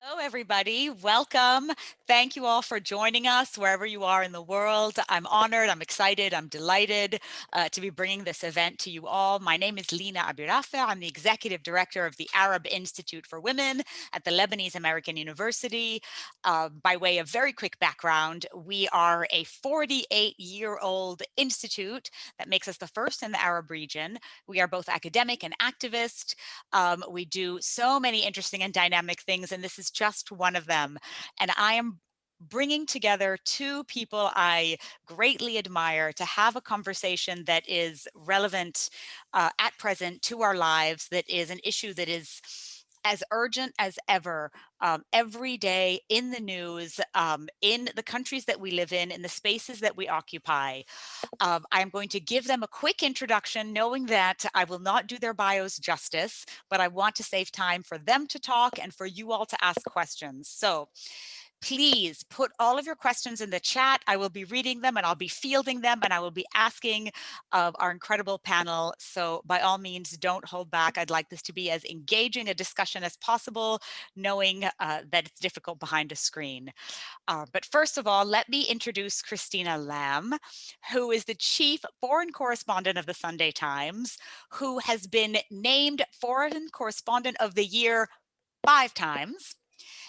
Hello, everybody. Welcome. Thank you all for joining us wherever you are in the world. I'm honored, I'm excited, I'm delighted to be bringing this event to you all. My name is Lina Abirafeh. I'm the Executive Director of the Arab Institute for Women at the Lebanese American University. By way of very quick background, we are a 48-year-old institute that makes us the first in the Arab region. We are both academic and activist. We do so many interesting and dynamic things, and this is just one of them. And I am bringing together two people I greatly admire to have a conversation that is relevant at present to our lives, that is an issue that is as urgent as ever, every day in the news, in the countries that we live in the spaces that we occupy. I'm going to give them a quick introduction, knowing that I will not do their bios justice, but I want to save time for them to talk and for you all to ask questions. So please put all of your questions in the chat. I will be reading them and I'll be fielding them and I will be asking of our incredible panel. So by all means, don't hold back. I'd like this to be as engaging a discussion as possible, knowing that it's difficult behind a screen. But first of all, let me introduce Christina Lamb, who is the chief foreign correspondent of the Sunday Times, who has been named Foreign Correspondent of the Year 5 times,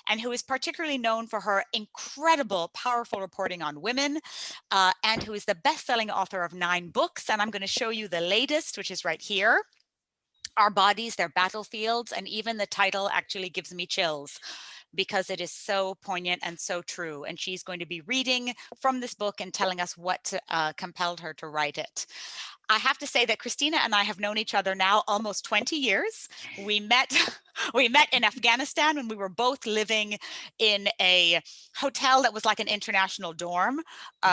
and who is particularly known for her incredible, powerful reporting on women, and who is the best-selling author of 9 books. And I'm going to show you the latest, which is right here. Our Bodies, Their Battlefields, and even the title actually gives me chills because it is so poignant and so true. And she's going to be reading from this book and telling us what compelled her to write it. I have to say that Christina and I have known each other now almost 20 years. We met in Afghanistan when we were both living in a hotel that was like an international dorm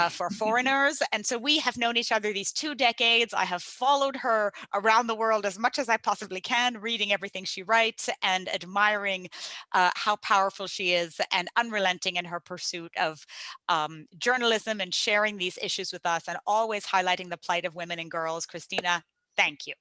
for foreigners. And so we have known each other these 2 decades. I have followed her around the world as much as I possibly can, reading everything she writes and admiring how powerful she is and unrelenting in her pursuit of journalism and sharing these issues with us and always highlighting the plight of women and girls. Christina, thank you.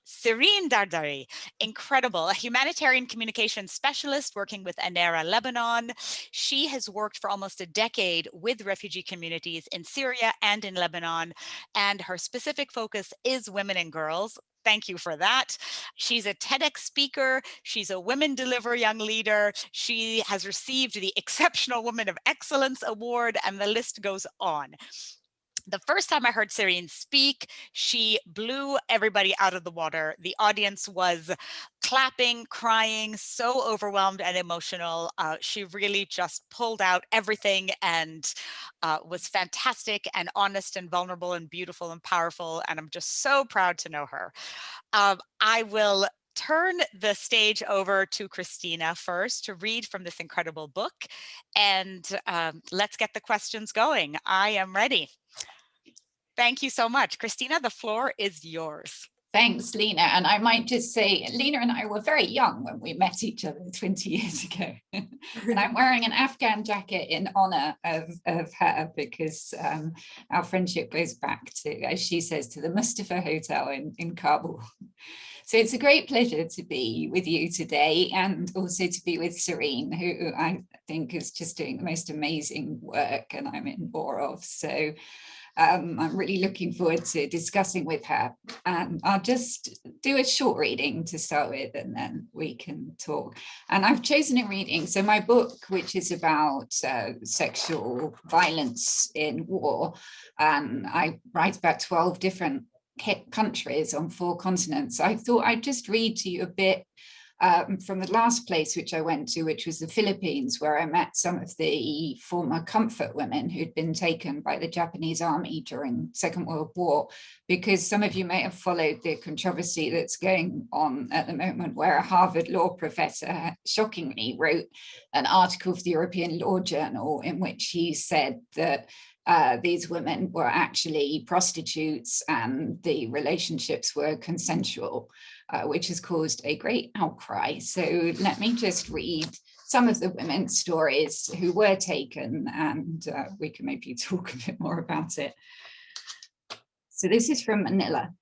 Serene Dardari, incredible, a humanitarian communications specialist working with ANERA Lebanon. She has worked for almost a decade with refugee communities in Syria and in Lebanon, and her specific focus is women and girls. Thank you for that. She's a TEDx speaker. She's a Women Deliver Young Leader. She has received the Exceptional Woman of Excellence Award, and the list goes on. The first time I heard Serene speak, she blew everybody out of the water. The audience was clapping, crying, so overwhelmed and emotional. She really just pulled out everything and was fantastic and honest and vulnerable and beautiful and powerful. And I'm just so proud to know her. I will turn the stage over to Christina first to read from this incredible book. And let's get the questions going. I am ready. Thank you so much. Christina, the floor is yours. Thanks, Lina. And I might just say, Lina and I were very young when we met each other 20 years ago. And I'm wearing an Afghan jacket in honor of her because our friendship goes back to, as she says, to the Mustafa Hotel in Kabul. So it's a great pleasure to be with you today and also to be with Serene, who I think is just doing the most amazing work and I'm in awe of. So I'm really looking forward to discussing with her. And I'll just do a short reading to start with, and then we can talk. And I've chosen a reading. So my book, which is about sexual violence in war, I write about 12 different countries on 4 continents. I thought I'd just read to you a bit from the last place which I went to, which was the Philippines, where I met some of the former comfort women who'd been taken by the Japanese army during Second World War, because some of you may have followed the controversy that's going on at the moment, where a Harvard law professor shockingly wrote an article for the European Law Journal in which he said that these women were actually prostitutes and the relationships were consensual, which has caused a great outcry. So let me just read some of the women's stories who were taken, and we can maybe talk a bit more about it. So this is from Manila.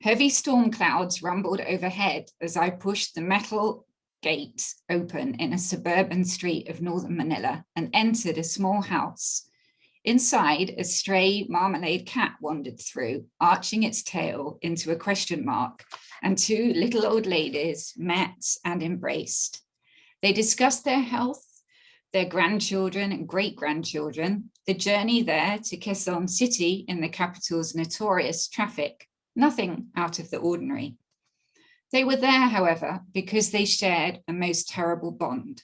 Heavy storm clouds rumbled overhead as I pushed the metal gate open in a suburban street of northern Manila and entered a small house. Inside, a stray marmalade cat wandered through, arching its tail into a question mark, and two little old ladies met and embraced. They discussed their health, their grandchildren and great-grandchildren, the journey there to Quezon City in the capital's notorious traffic, nothing out of the ordinary. They were there, however, because they shared a most terrible bond.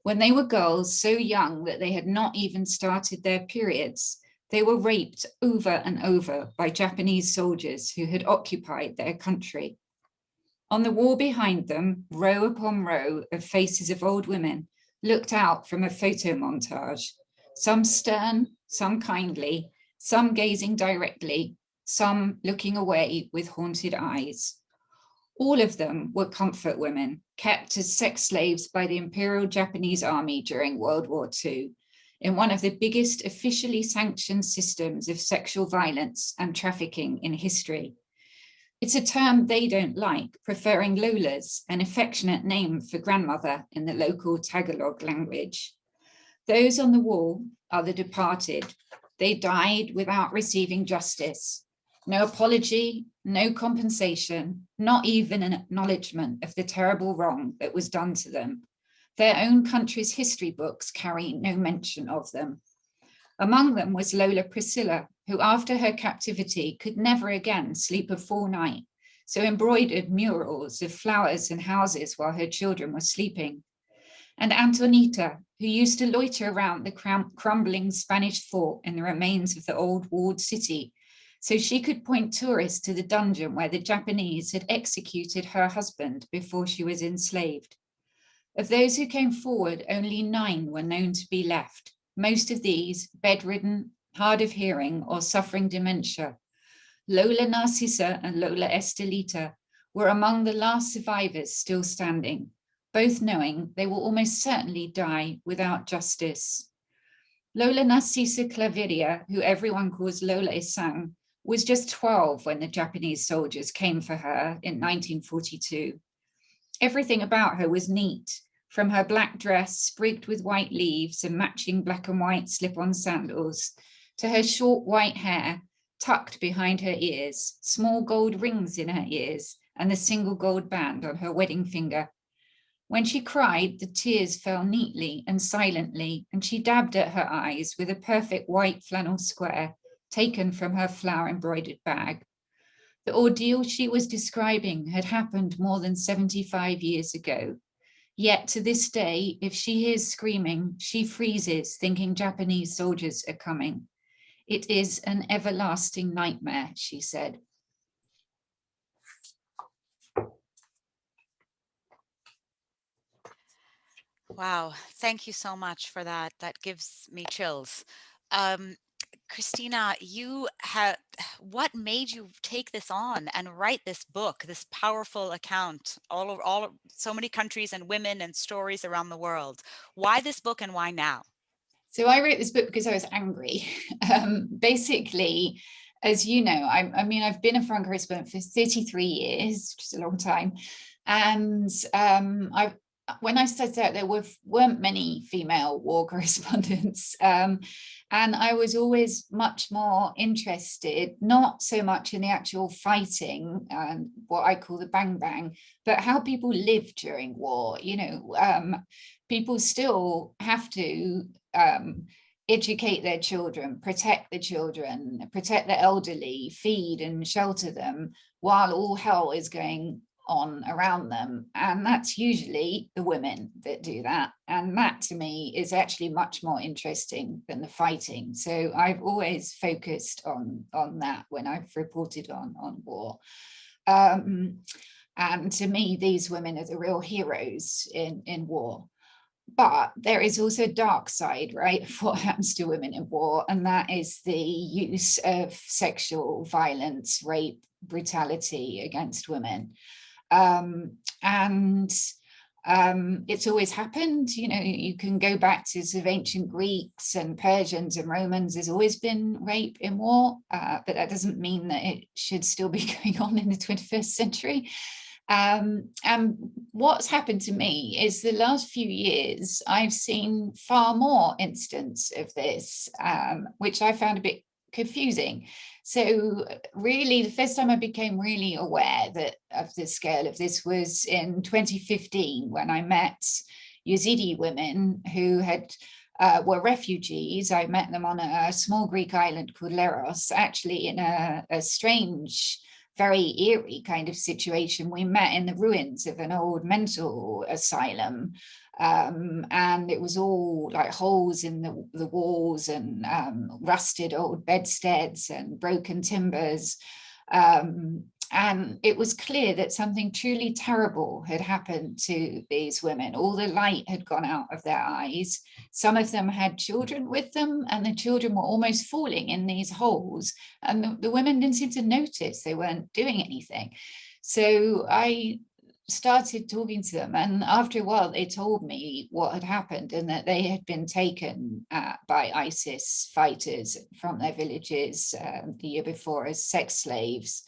When they were girls so young that they had not even started their periods, they were raped over and over by Japanese soldiers who had occupied their country. On the wall behind them, row upon row of faces of old women looked out from a photo montage, some stern, some kindly, some gazing directly, some looking away with haunted eyes. All of them were comfort women, kept as sex slaves by the Imperial Japanese Army during World War II, in one of the biggest officially sanctioned systems of sexual violence and trafficking in history. It's a term they don't like, preferring Lolas, an affectionate name for grandmother in the local Tagalog language. Those on the wall are the departed. They died without receiving justice. No apology, no compensation, not even an acknowledgement of the terrible wrong that was done to them. Their own country's history books carry no mention of them. Among them was Lola Priscilla, who after her captivity could never again sleep a full night, so embroidered murals of flowers and houses while her children were sleeping. And Antonita, who used to loiter around the crumbling Spanish fort in the remains of the old walled city, so she could point tourists to the dungeon where the Japanese had executed her husband before she was enslaved. Of those who came forward, only 9 were known to be left, most of these bedridden, hard of hearing, or suffering dementia. Lola Narcisa and Lola Estelita were among the last survivors still standing, both knowing they will almost certainly die without justice. Lola Narcisa Claveria, who everyone calls Lola Isang, was just 12 when the Japanese soldiers came for her in 1942. Everything about her was neat, from her black dress sprigged with white leaves and matching black and white slip-on sandals, to her short white hair tucked behind her ears, small gold rings in her ears, and the single gold band on her wedding finger. When she cried, the tears fell neatly and silently, and she dabbed at her eyes with a perfect white flannel square taken from her flower-embroidered bag. The ordeal she was describing had happened more than 75 years ago. Yet to this day, if she hears screaming, she freezes, thinking Japanese soldiers are coming. It is an everlasting nightmare, she said. Wow, thank you so much for that. That gives me chills. Christina, what made you take this on and write this book, this powerful account, so many countries and women and stories around the world? Why this book and why now? So I wrote this book because I was angry. Basically, as you know, I've been a foreign correspondent for 33 years, which is a long time. And when I started out, there weren't many female war correspondents. And I was always much more interested, not so much in the actual fighting and what I call the bang bang, but how people live during war. You know, people still have to educate their children, protect the elderly, feed and shelter them while all hell is going on around them. And that's usually the women that do that. And that to me is actually much more interesting than the fighting. So I've always focused on that when I've reported on war. And to me, these women are the real heroes in war. But there is also a dark side, right, of what happens to women in war, and that is the use of sexual violence, rape, brutality against women. It's always happened. You know, you can go back to sort of ancient Greeks and Persians and Romans. There's always been rape in war, but that doesn't mean that it should still be going on in the 21st century. And what's happened to me is the last few years, I've seen far more instances of this, which I found a bit confusing. So really, the first time I became really aware of the scale of this was in 2015, when I met Yazidi women who were refugees. I met them on a small Greek island called Leros, actually in a strange, very eerie kind of situation. We met in the ruins of an old mental asylum, and it was all like holes in the walls and rusted old bedsteads and broken timbers. And it was clear that something truly terrible had happened to these women. All the light had gone out of their eyes. Some of them had children with them, and the children were almost falling in these holes. And the women didn't seem to notice. They weren't doing anything. So I started talking to them, and after a while they told me what had happened, and that they had been taken by ISIS fighters from their villages the year before as sex slaves,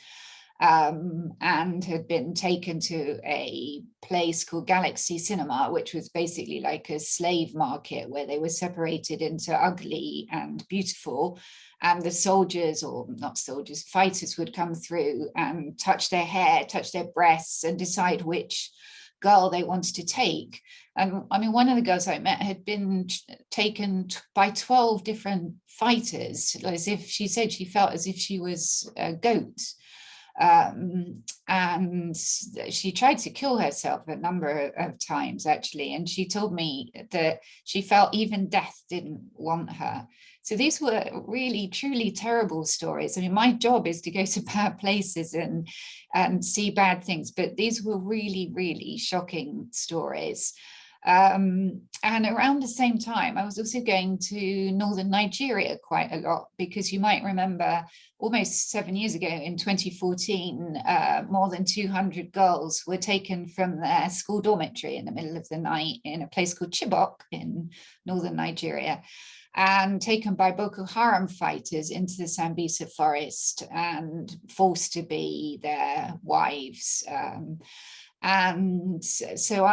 and had been taken to a place called Galaxy Cinema, which was basically like a slave market where they were separated into ugly and beautiful. And the soldiers, or not soldiers, fighters would come through and touch their hair, touch their breasts, and decide which girl they wanted to take. And I mean, one of the girls I met had been taken by 12 different fighters, as if she said she felt as if she was a goat. And she tried to kill herself a number of times, actually. And she told me that she felt even death didn't want her. So these were really, truly terrible stories. I mean, my job is to go to bad places and see bad things, but these were really, really shocking stories. And around the same time, I was also going to northern Nigeria quite a lot, because you might remember almost 7 years ago in 2014, more than 200 girls were taken from their school dormitory in the middle of the night in a place called Chibok in northern Nigeria, and taken by Boko Haram fighters into the Sambisa forest and forced to be their wives. And so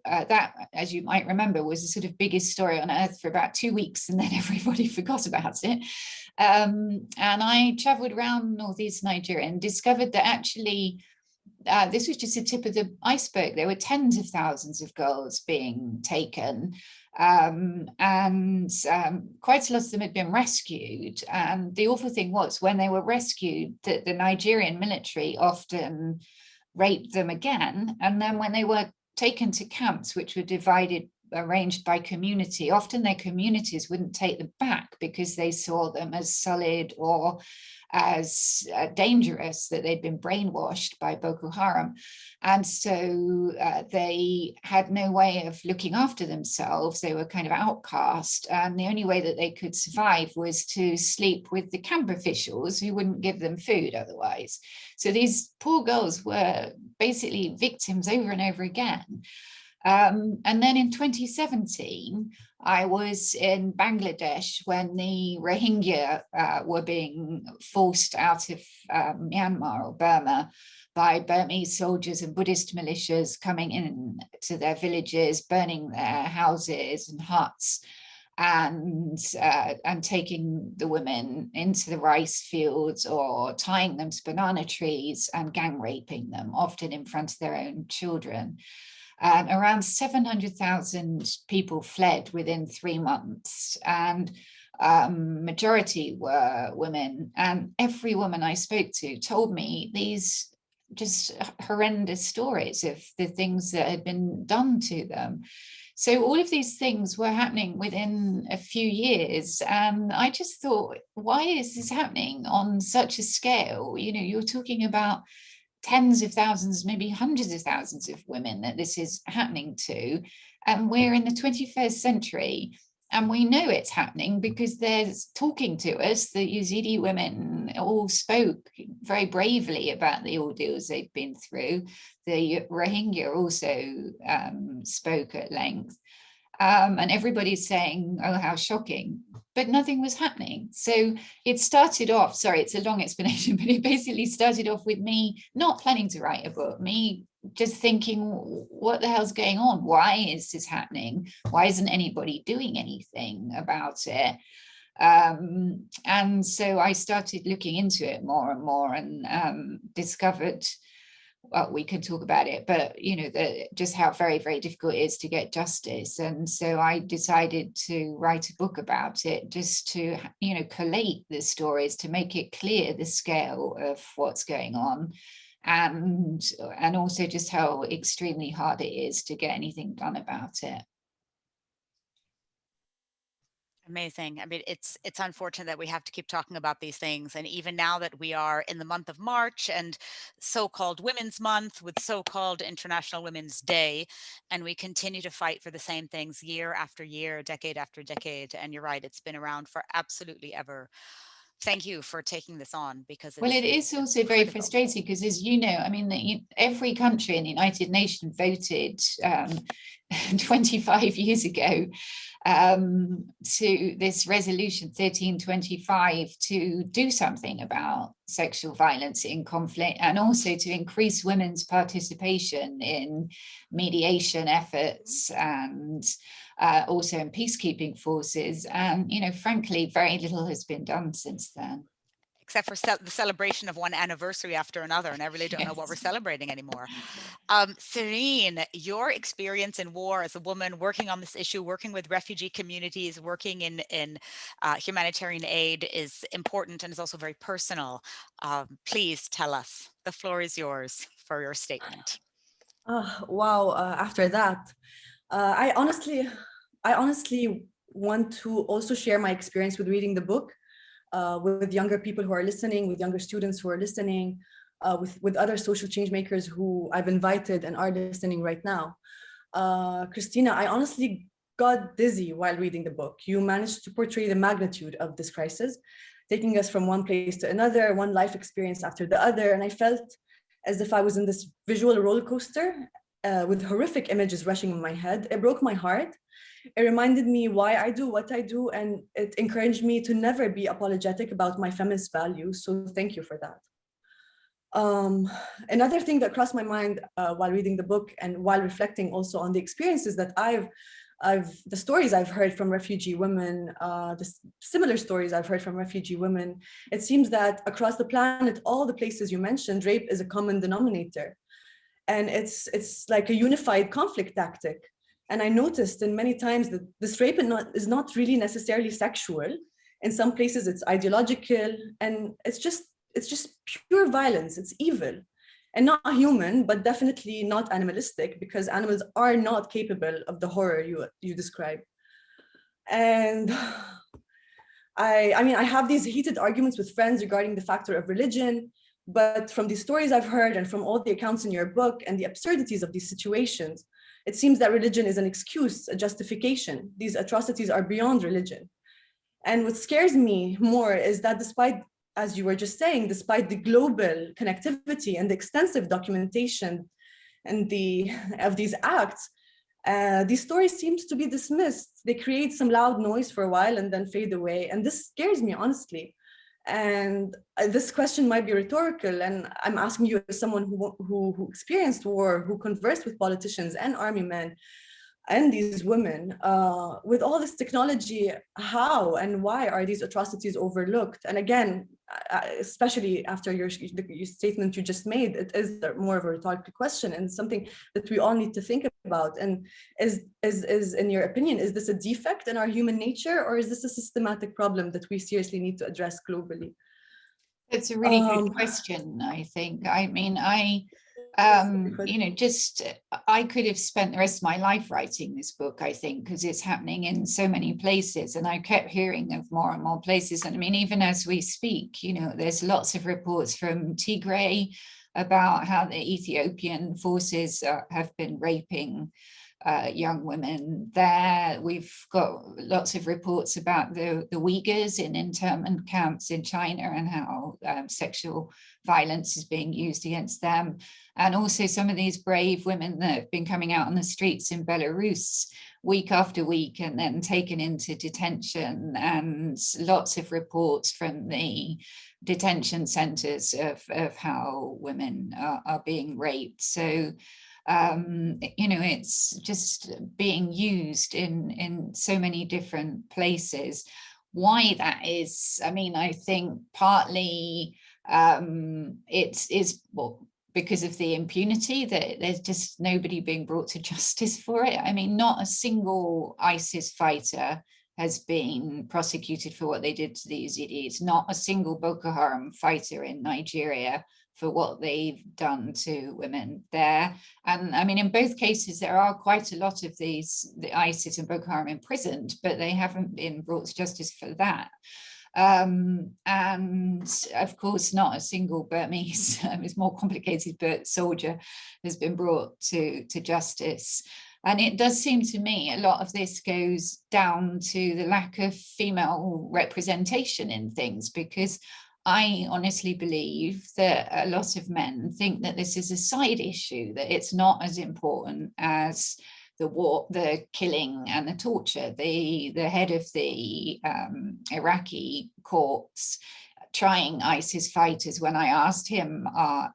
that, as you might remember, was the sort of biggest story on earth for about 2 weeks, and then everybody forgot about it. And I traveled around northeast Nigeria and discovered that actually this was just the tip of the iceberg. There were tens of thousands of girls being taken, and quite a lot of them had been rescued. And the awful thing was, when they were rescued, that the Nigerian military often raped them again. And then when they were taken to camps, which were arranged by community, often their communities wouldn't take them back because they saw them as sullied or as dangerous, that they'd been brainwashed by Boko Haram. And so they had no way of looking after themselves. They were kind of outcast. And the only way that they could survive was to sleep with the camp officials, who wouldn't give them food otherwise. So these poor girls were basically victims over and over again. And then in 2017, I was in Bangladesh when the Rohingya were being forced out of Myanmar or Burma by Burmese soldiers and Buddhist militias coming in to their villages, burning their houses and huts, and taking the women into the rice fields or tying them to banana trees and gang raping them, often in front of their own children. Around 700,000 people fled within 3 months, and majority were women. And every woman I spoke to told me these just horrendous stories of the things that had been done to them. So all of these things were happening within a few years. And I just thought, why is this happening on such a scale? You know, you're talking about tens of thousands, maybe hundreds of thousands of women that this is happening to. And we're in the 21st century, and we know it's happening because they're talking to us. The Yazidi women all spoke very bravely about the ordeals they've been through. The Rohingya also spoke at length. And everybody's saying, oh, how shocking, but nothing was happening. So it started off, sorry, it's a long explanation, but it basically started off with me not planning to write a book, me just thinking, what the hell's going on? Why is this happening? Why isn't anybody doing anything about it? And so I started looking into it more and more, and discovered, well, we could talk about it, but just how very, very difficult it is to get justice. And so I decided to write a book about it, just to collate the stories, to make it clear the scale of what's going on, and also just how extremely hard it is to get anything done about it. Amazing. I mean, it's unfortunate that we have to keep talking about these things. And even now that we are in the month of March and so-called Women's Month with so-called International Women's Day, and we continue to fight for the same things year after year, decade after decade. And you're right, it's been around for absolutely ever. Thank you for taking this on, because well, it is also very critical. frustrating because, as you know, I mean, every country in the United Nations voted 25 years ago to this resolution 1325 to do something about sexual violence in conflict, and also to increase women's participation in mediation efforts and also in peacekeeping forces. And, frankly, very little has been done since then. Except for the celebration of one anniversary after another, and I really don't know what we're celebrating anymore. Serene, your experience in war as a woman working on this issue, working with refugee communities, working in humanitarian aid is important and is also very personal. Please tell us. The floor is yours for your statement. Wow, after that, I honestly want to also share my experience with reading the book. With younger people who are listening, with younger students who are listening, with other social change makers who I've invited and are listening right now. Christina, I honestly got dizzy while reading the book. You managed to portray the magnitude of this crisis, taking us from one place to another, one life experience after the other. And I felt as if I was in this visual roller coaster with horrific images rushing in my head. It broke my heart. It reminded me why I do what I do, and it encouraged me to never be apologetic about my feminist values. So thank you for that. Another thing that crossed my mind while reading the book and while reflecting also on the experiences that the stories I've heard from refugee women, the similar stories I've heard from refugee women, it seems that across the planet, all the places you mentioned, rape is a common denominator. And it's like a unified conflict tactic. And I noticed in many times that this rape is not really necessarily sexual. In some places it's ideological, and it's just pure violence. It's evil and not human, but definitely not animalistic, because animals are not capable of the horror you describe. And I mean, I have these heated arguments with friends regarding the factor of religion, but from the stories I've heard and from all the accounts in your book and the absurdities of these situations, it seems that religion is an excuse, a justification. These atrocities are beyond religion. And what scares me more is that despite, as you were just saying, despite the global connectivity and the extensive documentation and of these acts, these stories seem to be dismissed. They create some loud noise for a while and then fade away. And this scares me, honestly. And this question might be rhetorical, and I'm asking you as someone who experienced war, who conversed with politicians and army men and these women, with all this technology, how and why are these atrocities overlooked? And again, especially after your statement you just made, it is more of a rhetorical question and something that we all need to think about. And is in your opinion, is this a defect in our human nature, or is this a systematic problem that we seriously need to address globally? It's a really good question, I think. I mean, I could have spent the rest of my life writing this book, I think, because it's happening in so many places. And I kept hearing of more and more places. And I mean, even as we speak, there's lots of reports from Tigray about how the Ethiopian forces have been raping young women there. We've got lots of reports about the Uyghurs in internment camps in China and how sexual violence is being used against them. And also some of these brave women that have been coming out on the streets in Belarus, week after week and then taken into detention, and lots of reports from the detention centers of how women are being raped. So, it's just being used in so many different places. Why that is, I think partly because of the impunity, that there's just nobody being brought to justice for it. Not a single ISIS fighter has been prosecuted for what they did to the Yazidis, not a single Boko Haram fighter in Nigeria for what they've done to women there. And in both cases, there are quite a lot of the ISIS and Boko Haram imprisoned, but they haven't been brought to justice for that. And of course, not a single Burmese, it's more complicated, but soldier has been brought to justice. And it does seem to me a lot of this goes down to the lack of female representation in things, because I honestly believe that a lot of men think that this is a side issue, that it's not as important as the war, the killing and the torture. The head of the Iraqi courts trying ISIS fighters, when I asked him,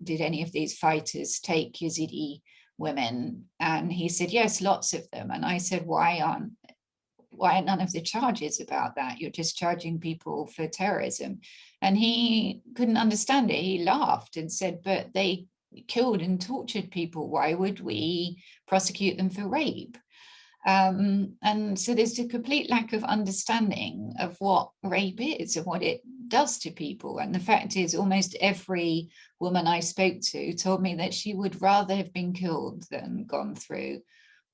did any of these fighters take Yazidi women? And he said, yes, lots of them. And I said, why are none of the charges about that? You're just charging people for terrorism. And he couldn't understand it. He laughed and said, but they killed and tortured people. Why would we prosecute them for rape? And so there's a complete lack of understanding of what rape is and what it does to people. And the fact is, almost every woman I spoke to told me that she would rather have been killed than gone through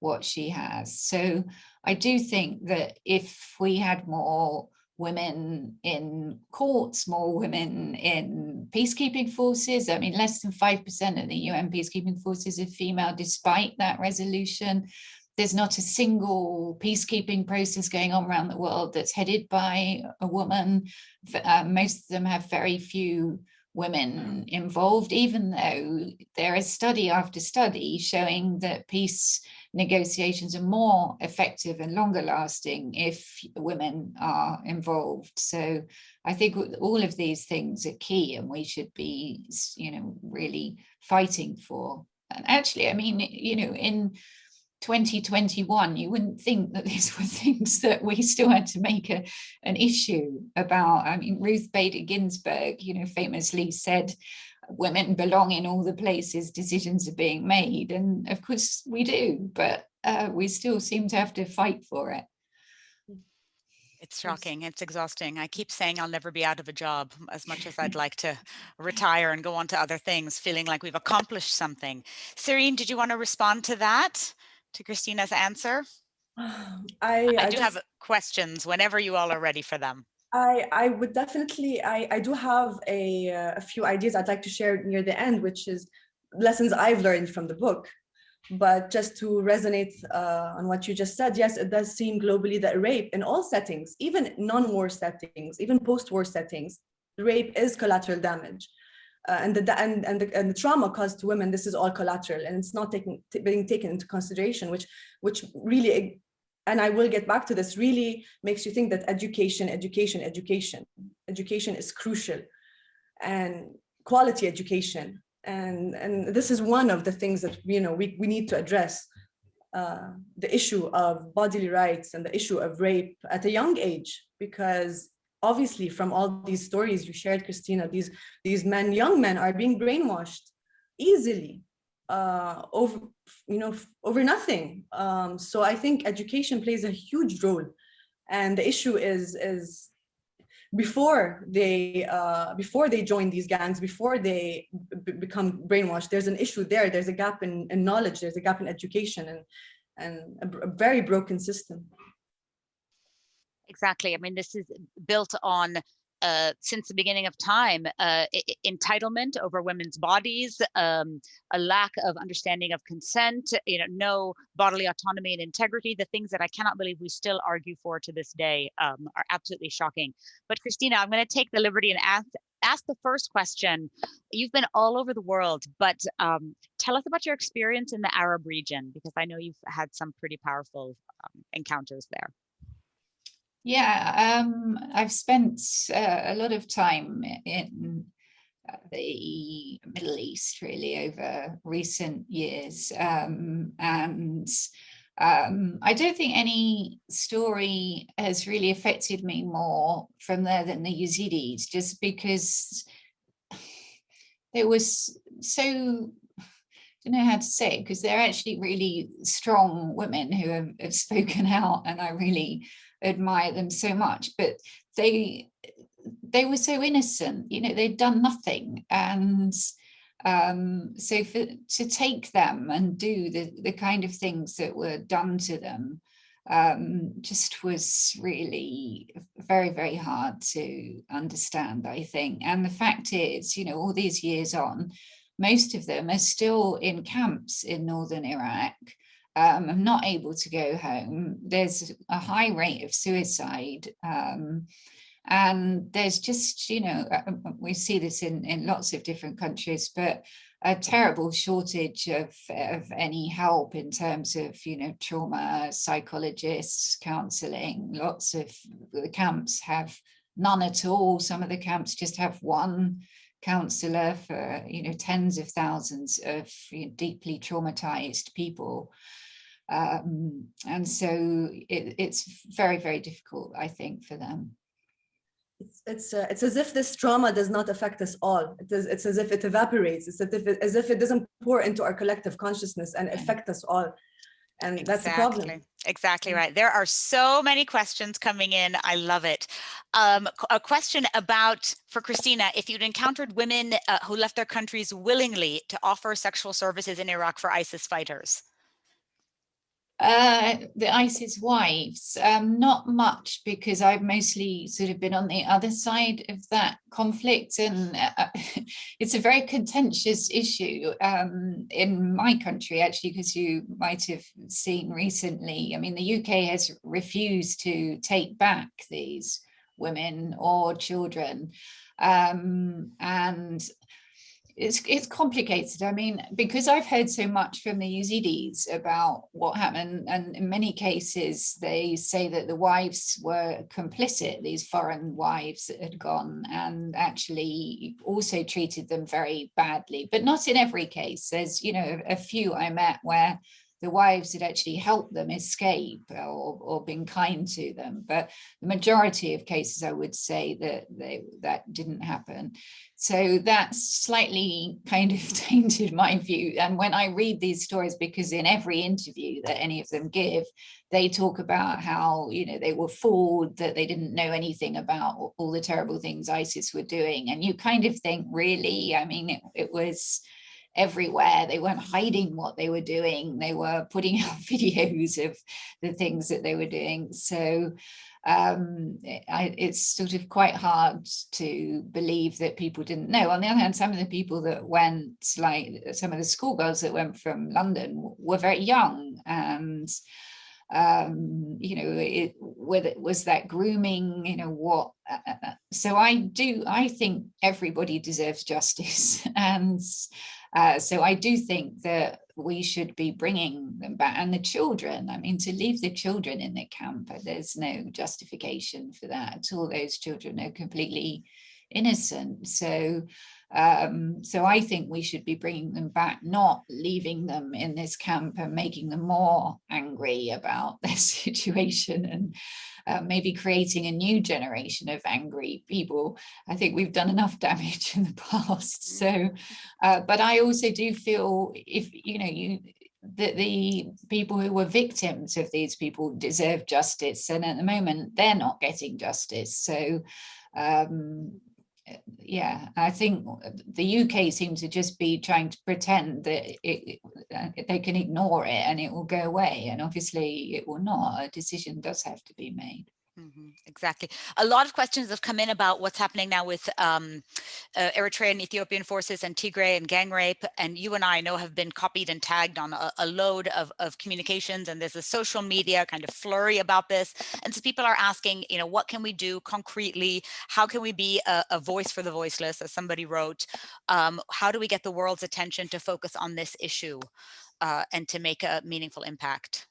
what she has. So I do think that if we had more women in courts, more women in peacekeeping forces, less than 5% of the UN peacekeeping forces are female, despite that resolution. There's not a single peacekeeping process going on around the world that's headed by a woman. Most of them have very few women involved, even though there is study after study showing that peace negotiations are more effective and longer lasting if women are involved. So I think all of these things are key, and we should be, really fighting for. And actually, in 2021, you wouldn't think that these were things that we still had to make an issue about. Ruth Bader Ginsburg, famously said, women belong in all the places decisions are being made. And of course we do, but we still seem to have to fight for it. It's shocking. It's exhausting. I keep saying I'll never be out of a job, as much as I'd like to retire and go on to other things, feeling like we've accomplished something. Serene, did you want to respond to that, to Christina's answer? I do have questions whenever you all are ready for them. I would definitely, I do have a few ideas I'd like to share near the end, which is lessons I've learned from the book. But just to resonate on what you just said, yes, it does seem globally that rape in all settings, even non-war settings, even post-war settings, rape is collateral damage. And the trauma caused to women, this is all collateral, and it's not being taken into consideration, which really, and I will get back to this, really makes you think that education is crucial, and quality education. And this is one of the things that we need to address, the issue of bodily rights and the issue of rape at a young age, because obviously from all these stories you shared, Christina, these young men are being brainwashed easily over nothing. So I think education plays a huge role, and the issue is before they join these gangs, before they become brainwashed, there's an issue there. There's a gap in knowledge, there's a gap in education, and a very broken system. Exactly. This is built on, since the beginning of time, entitlement over women's bodies, a lack of understanding of consent, no bodily autonomy and integrity. The things that I cannot believe we still argue for to this day are absolutely shocking. But Christina, I'm going to take the liberty and ask the first question. You've been all over the world, but tell us about your experience in the Arab region, because I know you've had some pretty powerful encounters there. Yeah, I've spent a lot of time in the Middle East really over recent years, and I don't think any story has really affected me more from there than the Yazidis, just because there was so, I don't know how to say it, because they're actually really strong women who have spoken out, and I really admire them so much. But they were so innocent, you know, they'd done nothing, and so to take them and do the kind of things that were done to them just was really very, very hard to understand, I think. And the fact is, you know, all these years on, most of them are still in camps in northern Iraq, not able to go home. There's a high rate of suicide. And there's just, you know, we see this in lots of different countries, but a terrible shortage of any help in terms of, you know, trauma, psychologists, counselling. Lots of the camps have none at all. Some of the camps just have one counsellor for, you know, tens of thousands of, you know, deeply traumatized people. And so it's very, very difficult, I think, for them. It's as if this trauma does not affect us all. It's as if it evaporates. It's as if it doesn't pour into our collective consciousness and affect us all. And that's the problem. Exactly right. There are so many questions coming in. I love it. A question for Christina, if you'd encountered women who left their countries willingly to offer sexual services in Iraq for ISIS fighters. The ISIS wives, not much, because I've mostly sort of been on the other side of that conflict, and it's a very contentious issue in my country, actually, because you might have seen recently, I mean, the UK has refused to take back these women or children, and it's complicated. I mean, because I've heard so much from the Yazidis about what happened, and in many cases they say that the wives were complicit, these foreign wives that had gone, and actually also treated them very badly, but not in every case. There's, you know, a few I met where the wives had actually helped them escape or been kind to them. But the majority of cases, I would say that didn't happen. So that's slightly kind of tainted my view. And when I read these stories, because in every interview that any of them give, they talk about how, you know, they were fooled, that they didn't know anything about all the terrible things ISIS were doing. And you kind of think, really? I mean, it was everywhere. They weren't hiding what they were doing. They were putting out videos of the things that they were doing. So it's sort of quite hard to believe that people didn't know. On the other hand, some of the people that went, like some of the schoolgirls that went from London, were very young, and you know, was that grooming, you know, what? So I think everybody deserves justice, and so I do think that we should be bringing them back. And the children, I mean, to leave the children in the camp, there's no justification for that. All those children are completely innocent. So so I think we should be bringing them back, not leaving them in this camp and making them more angry about their situation, and maybe creating a new generation of angry people. I think we've done enough damage in the past. So, but I also do feel, if you know, that the people who were victims of these people deserve justice, and at the moment they're not getting justice. So yeah, I think the UK seems to just be trying to pretend that they can ignore it and it will go away, and obviously it will not. A decision does have to be made. Exactly. A lot of questions have come in about what's happening now with Eritrean and Ethiopian forces and Tigray and gang rape. And you and I know have been copied and tagged on a load of communications. And there's a social media kind of flurry about this. And so people are asking, you know, what can we do concretely? How can we be a voice for the voiceless, as somebody wrote? How do we get the world's attention to focus on this issue and to make a meaningful impact?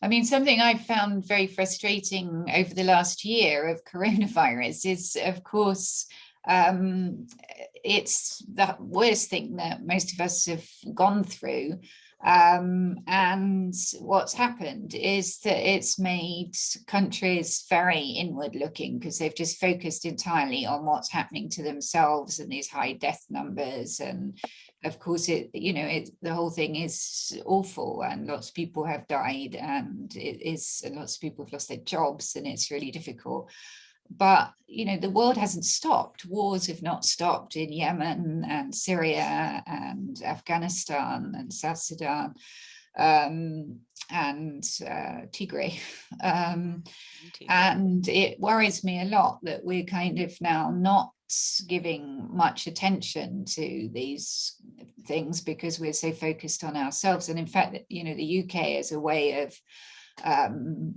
I mean, something I've found very frustrating over the last year of coronavirus is, of course, it's the worst thing that most of us have gone through. And what's happened is that it's made countries very inward looking because they've just focused entirely on what's happening to themselves and these high death numbers. And of course, the whole thing is awful and lots of people have died and lots of people have lost their jobs and it's really difficult. But, you know, the world hasn't stopped. Wars have not stopped in Yemen and Syria and Afghanistan and South Sudan and Tigray. And it worries me a lot that we're kind of now not giving much attention to these things because we're so focused on ourselves. And in fact, you know, the UK is a way of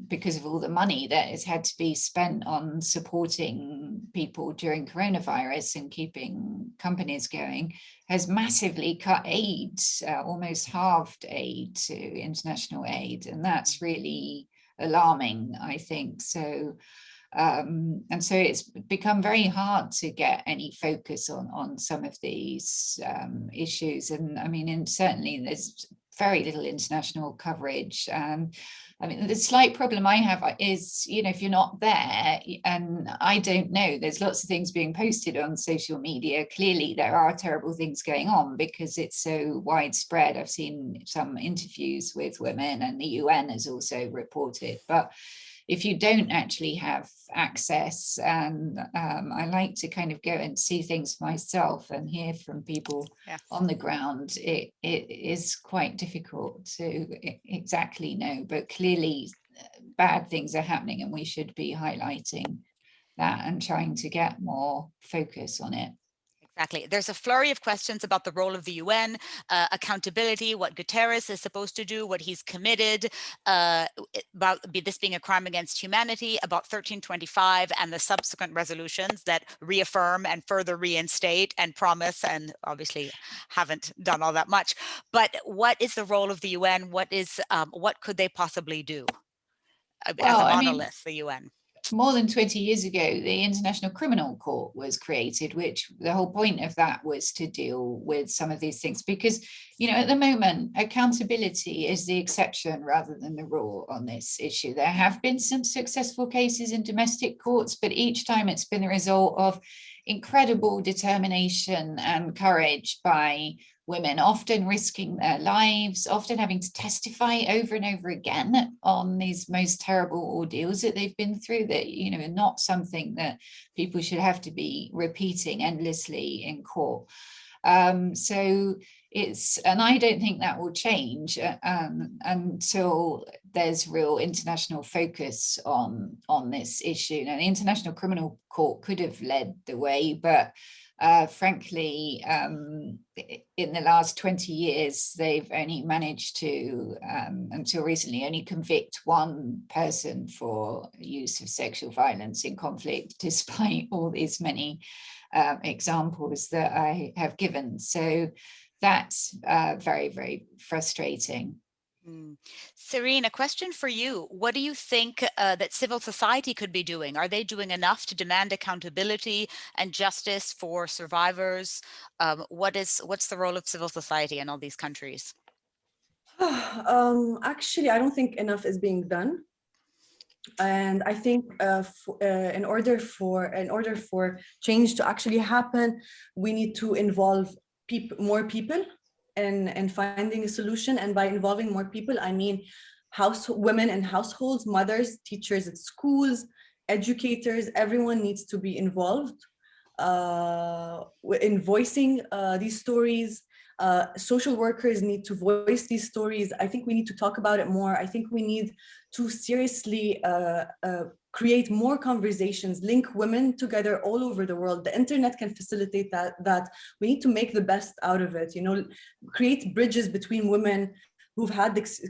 because of all the money that has had to be spent on supporting people during coronavirus and keeping companies going, has massively cut aid, almost halved aid to international aid. And that's really alarming, I think. So, and so it's become very hard to get any focus on some of these issues. And I mean, certainly there's very little international coverage. I mean, the slight problem I have is, you know, if you're not there, and I don't know, there's lots of things being posted on social media. Clearly, there are terrible things going on because it's so widespread. I've seen some interviews with women, and the UN has also reported. But if you don't actually have access, and I like to kind of go and see things myself and hear from people on the ground, it is quite difficult to exactly know, but clearly bad things are happening and we should be highlighting that and trying to get more focus on it. Exactly. There's a flurry of questions about the role of the UN, accountability, what Guterres is supposed to do, what he's committed, about this being a crime against humanity, about 1325 and the subsequent resolutions that reaffirm and further reinstate and promise, and obviously haven't done all that much. But what is the role of the UN? What could they possibly do as a monolith, the UN? More than 20 years ago, the International Criminal Court was created, which the whole point of that was to deal with some of these things. Because, you know, at the moment, accountability is the exception rather than the rule on this issue. There have been some successful cases in domestic courts, but each time it's been the result of incredible determination and courage by women, often risking their lives, often having to testify over and over again on these most terrible ordeals that they've been through, that, you know, are not something that people should have to be repeating endlessly in court. So it's, and I don't think that will change until there's real international focus on this issue. Now, the International Criminal Court could have led the way, but frankly, in the last 20 years, they've only managed to, until recently, only convict one person for use of sexual violence in conflict, despite all these many examples that I have given. So that's very, very frustrating. Serene, a question for you. What do you think that civil society could be doing? Are they doing enough to demand accountability and justice for survivors? What's the role of civil society in all these countries? Actually, I don't think enough is being done. And I think in order for change to actually happen, we need to involve more people and finding a solution. And by involving more people, I mean women in households, mothers, teachers at schools, educators. Everyone needs to be involved in voicing these stories, Social workers need to voice these stories. I think we need to talk about it more. I think we need to seriously create more conversations, link women together all over the world. The internet can facilitate that. We need to make the best out of it, create bridges between women who've had these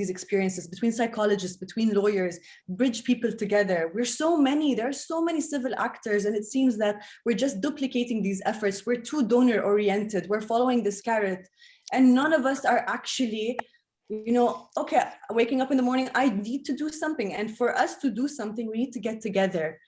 experiences, between psychologists, between lawyers, bridge people together. There are so many civil actors, and it seems that we're just duplicating these efforts. We're too donor oriented. We're following this carrot, and none of us are actually, okay, waking up in the morning, I need to do something. And for us to do something, we need to get together.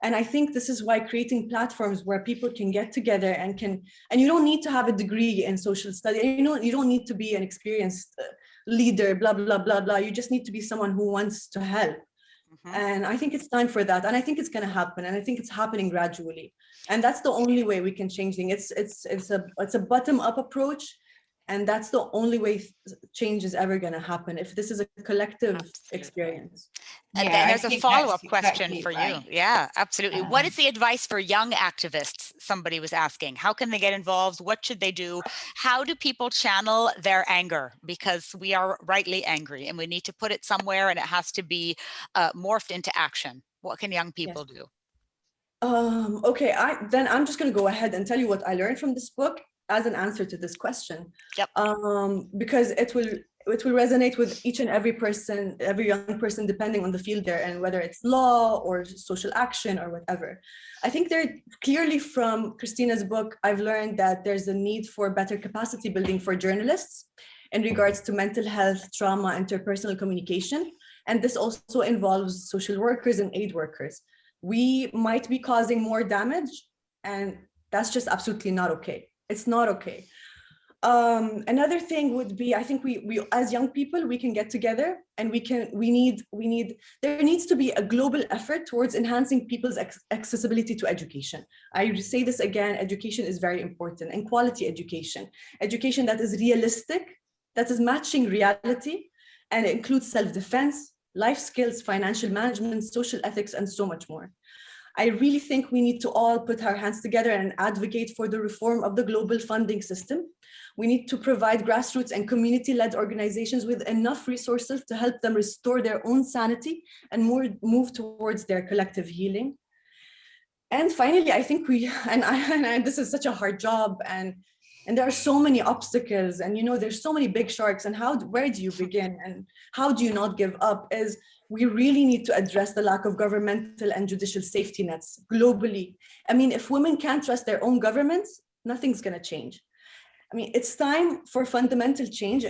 And I think this is why creating platforms where people can get together and you don't need to have a degree in social studies. You don't need to be an experienced leader, blah, blah, blah, blah. You just need to be someone who wants to help. And I think it's time for that. And I think it's going to happen. And I think it's happening gradually. And that's the only way we can change things. It's a bottom-up approach. And that's the only way change is ever going to happen, if this is a collective experience. And then there's a follow-up question for you. Yeah, absolutely. What is the advice for young activists? Somebody was asking, how can they get involved? What should they do? How do people channel their anger? Because we are rightly angry and we need to put it somewhere, and it has to be morphed into action. What can young people do? Okay, then I'm just going to go ahead and tell you what I learned from this book as an answer to this question. Yep. Because it will resonate with each and every person, every young person, depending on the field they're in, whether it's law or social action or whatever. I think clearly from Christina's book, I've learned that there's a need for better capacity building for journalists in regards to mental health, trauma, interpersonal communication. And this also involves social workers and aid workers. We might be causing more damage, and that's just absolutely not okay. It's not okay. Another thing would be, I think we as young people, we can get together and there needs to be a global effort towards enhancing people's accessibility to education. I say this again, education is very important, and quality education that is realistic, that is matching reality, and it includes self-defense, life skills, financial management, social ethics, and so much more. I really think we need to all put our hands together and advocate for the reform of the global funding system. We need to provide grassroots and community-led organizations with enough resources to help them restore their own sanity and move towards their collective healing. And finally, I think this is such a hard job, and there are so many obstacles, and there's so many big sharks, and where do you begin, and how do you not give up? We really need to address the lack of governmental and judicial safety nets globally. I mean, if women can't trust their own governments, nothing's going to change. I mean, it's time for fundamental change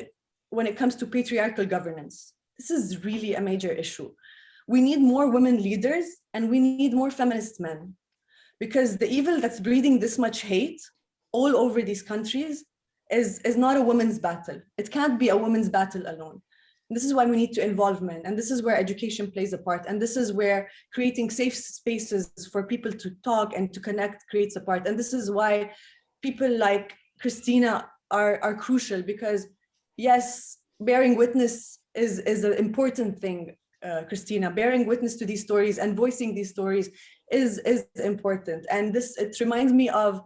when it comes to patriarchal governance. This is really a major issue. We need more women leaders, and we need more feminist men, because the evil that's breeding this much hate all over these countries is not a women's battle. It can't be a women's battle alone. This is why we need to involve men, and this is where education plays a part, and this is where creating safe spaces for people to talk and to connect creates a part. And this is why people like Christina are crucial, because yes, bearing witness is an important thing. Christina, bearing witness to these stories and voicing these stories is important. And it reminds me of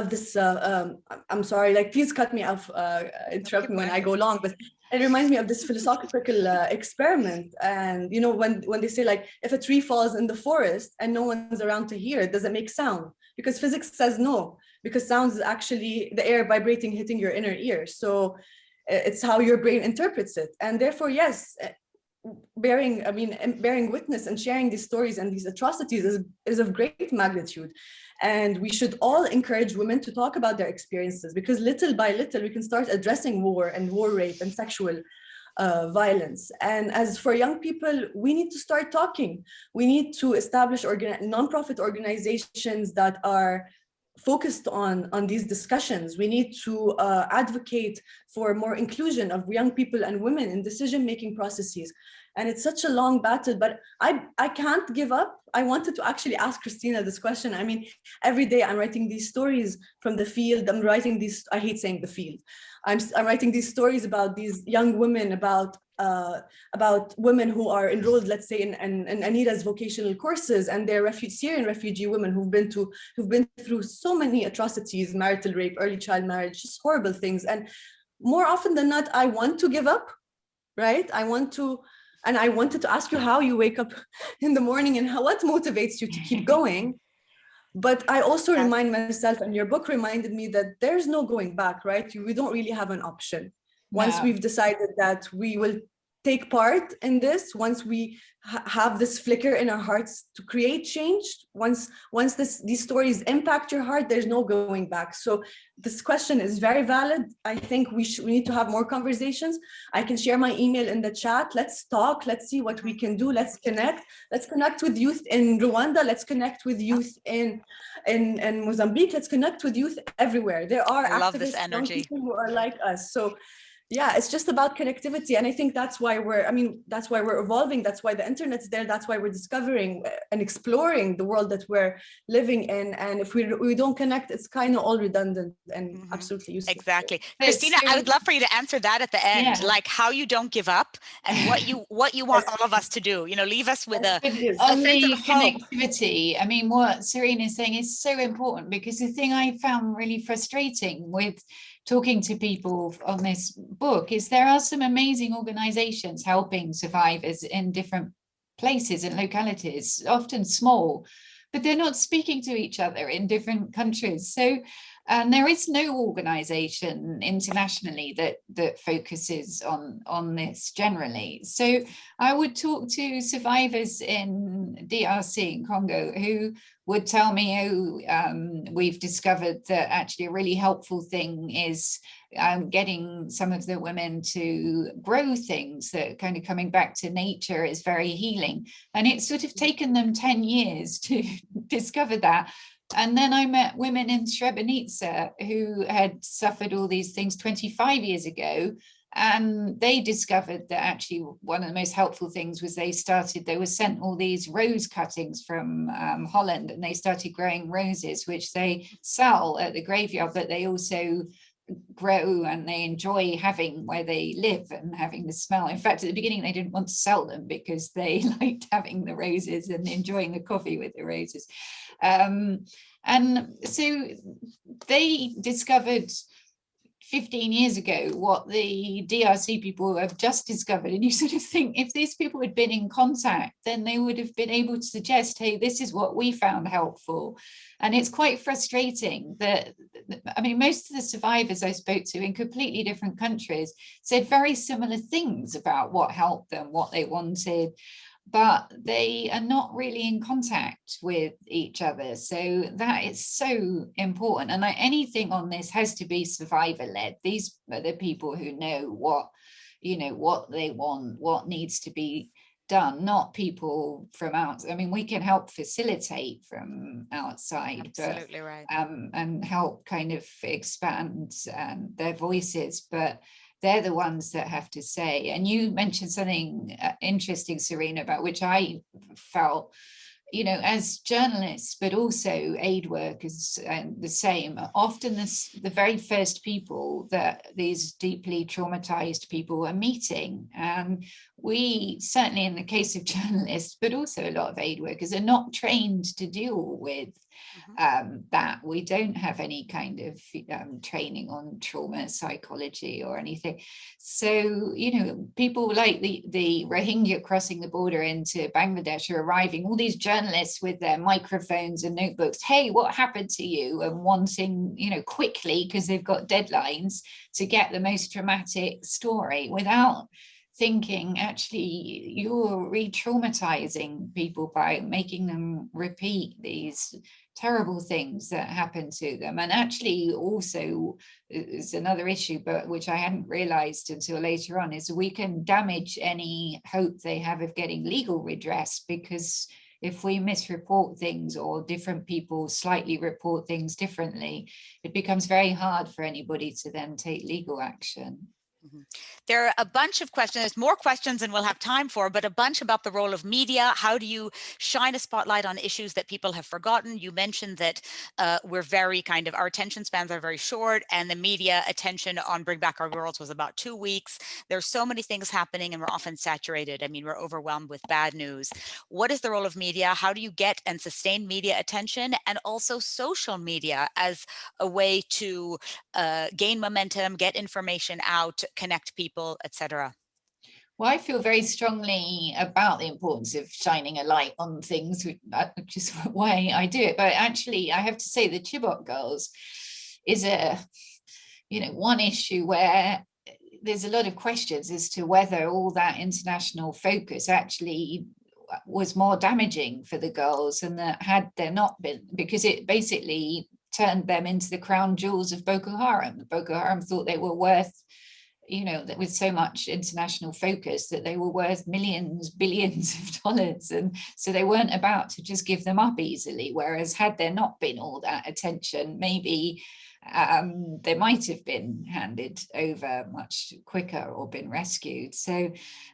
this, I'm sorry, please cut me off, interrupt me when I go long, but it reminds me of this philosophical experiment. And when they say, if a tree falls in the forest and no one's around to hear it, does it make sound? Because physics says no, because sound is actually the air vibrating, hitting your inner ear. So it's how your brain interprets it. And therefore, yes, bearing witness and sharing these stories and these atrocities is of great magnitude. And we should all encourage women to talk about their experiences, because little by little we can start addressing war and war rape and sexual violence. And as for young people, we need to start talking. We need to establish nonprofit organizations that are focused on these discussions. We need to advocate for more inclusion of young people and women in decision-making processes. And it's such a long battle, but I can't give up. I wanted to actually ask Christina this question. I mean, every day I'm writing these stories from the field. I'm writing these, I hate saying the field. I'm writing these stories about these young women, about women who are enrolled, let's say, in Anita's vocational courses, and they're Syrian refugee women who've been through so many atrocities, marital rape, early child marriage, just horrible things. And more often than not, I want to give up, right? I wanted to ask you how you wake up in the morning and what motivates you to keep going. But I also remind myself, and your book reminded me, that there's no going back, right? We don't really have an option. Once we've decided that we will take part in this, once we have this flicker in our hearts to create change, once these stories impact your heart, there's no going back. So this question is very valid. I think we need to have more conversations. I can share my email in the chat. Let's talk. Let's see what we can do. Let's connect. Let's connect with youth in Rwanda. Let's connect with youth in Mozambique. Let's connect with youth everywhere. There are activists, young people who are like us. So yeah, it's just about connectivity. And I think that's why we're evolving. That's why the internet's there. That's why we're discovering and exploring the world that we're living in. And if we don't connect, it's kind of all redundant and absolutely useless. Exactly. Christina, I would love for you to answer that at the end, like how you don't give up and what you want all of us to do. You know, leave us with a sense of connectivity. I mean, what Serene is saying is so important, because the thing I found really frustrating with talking to people on this book is there are some amazing organizations helping survivors in different places and localities, often small, but they're not speaking to each other in different countries. So there is no organization internationally that focuses on this generally. So I would talk to survivors in DRC, in Congo, who would tell me, we've discovered that actually a really helpful thing is getting some of the women to grow things, that kind of coming back to nature is very healing. And it's sort of taken them 10 years to discover that. And then I met women in Srebrenica who had suffered all these things 25 years ago. And they discovered that actually one of the most helpful things was they were sent all these rose cuttings from Holland, and they started growing roses, which they sell at the graveyard, but they also grow and they enjoy having where they live and having the smell. In fact, at the beginning, they didn't want to sell them because they liked having the roses and enjoying the coffee with the roses. And so they discovered 15 years ago what the DRC people have just discovered. And you sort of think, if these people had been in contact, then they would have been able to suggest, hey, this is what we found helpful. And it's quite frustrating that, I mean, most of the survivors I spoke to in completely different countries said very similar things about what helped them, what they wanted, but they are not really in contact with each other. So that is so important. And anything on this has to be survivor-led. These are the people who know what they want, what needs to be done, not people from outside. I mean, we can help facilitate from outside, absolutely, but right. And help kind of expand their voices, but they're the ones that have to say. And you mentioned something interesting, Serene, about which I felt, as journalists, but also aid workers, the same. Often the very first people that these deeply traumatized people are meeting. And we, certainly in the case of journalists, but also a lot of aid workers, are not trained to deal with that. We don't have any kind of training on trauma psychology or anything. So, people like the Rohingya crossing the border into Bangladesh are arriving, all these journalists with their microphones and notebooks, hey, what happened to you? And wanting, quickly, because they've got deadlines, to get the most dramatic story without thinking, actually, you're re-traumatizing people by making them repeat these terrible things that happen to them. And actually also is another issue, but which I hadn't realized until later on, is we can damage any hope they have of getting legal redress, because if we misreport things or different people slightly report things differently, it becomes very hard for anybody to then take legal action. Mhm. There are a bunch of questions, there's more questions than we'll have time for, but a bunch about the role of media. How do you shine a spotlight on issues that people have forgotten? You mentioned that we're very our attention spans are very short, and the media attention on Bring Back Our Girls was about 2 weeks. There's so many things happening and we're often saturated. I mean, we're overwhelmed with bad news. What is the role of media? How do you get and sustain media attention, and also social media as a way to gain momentum, get information out, connect people, etc.? Well, I feel very strongly about the importance of shining a light on things, which is why I do it. But actually, I have to say the Chibok girls is one issue where there's a lot of questions as to whether all that international focus actually was more damaging for the girls, and that had there not been, because it basically turned them into the crown jewels of Boko Haram. Boko Haram thought they were worth, that with so much international focus, that they were worth millions, billions of dollars. And so they weren't about to just give them up easily. Whereas had there not been all that attention, maybe they might have been handed over much quicker or been rescued. So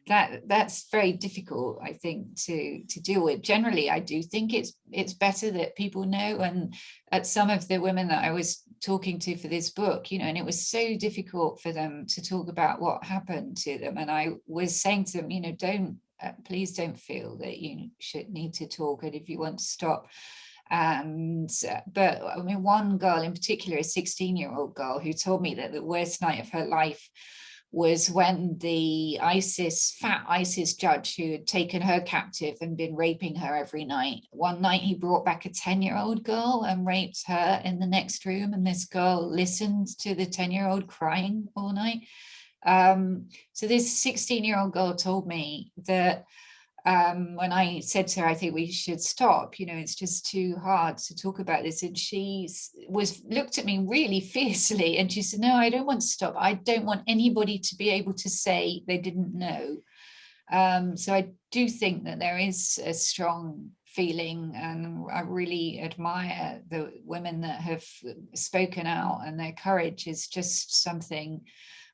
that's very difficult, I think, to deal with. Generally, I do think it's better that people know. And at some of the women that I was talking to for this book, and it was so difficult for them to talk about what happened to them. And I was saying to them, please don't feel that you should need to talk, and if you want to stop. But I mean, one girl in particular, a 16-year-old girl, who told me that the worst night of her life was when the fat ISIS judge who had taken her captive and been raping her every night. One night he brought back a 10-year-old girl and raped her in the next room, and this girl listened to the 10-year-old crying all night. So this 16-year-old girl told me that when I said to her, I think we should stop, it's just too hard to talk about this. And she looked at me really fiercely, and she said, no, I don't want to stop. I don't want anybody to be able to say they didn't know. So I do think that there is a strong feeling, and I really admire the women that have spoken out, and their courage is just something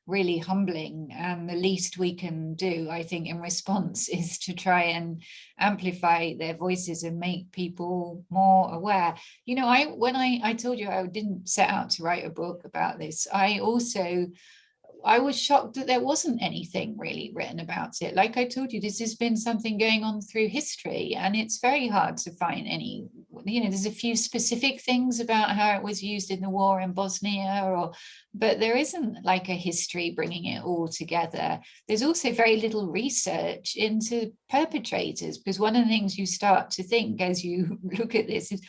really humbling. And the least we can do, I think, in response is to try and amplify their voices and make people more aware. When I told you I didn't set out to write a book about this, I was shocked that there wasn't anything really written about it. Like I told you, this has been something going on through history, and it's very hard to find any, there's a few specific things about how it was used in the war in Bosnia, but there isn't like a history bringing it all together. There's also very little research into perpetrators, because one of the things you start to think as you look at this is,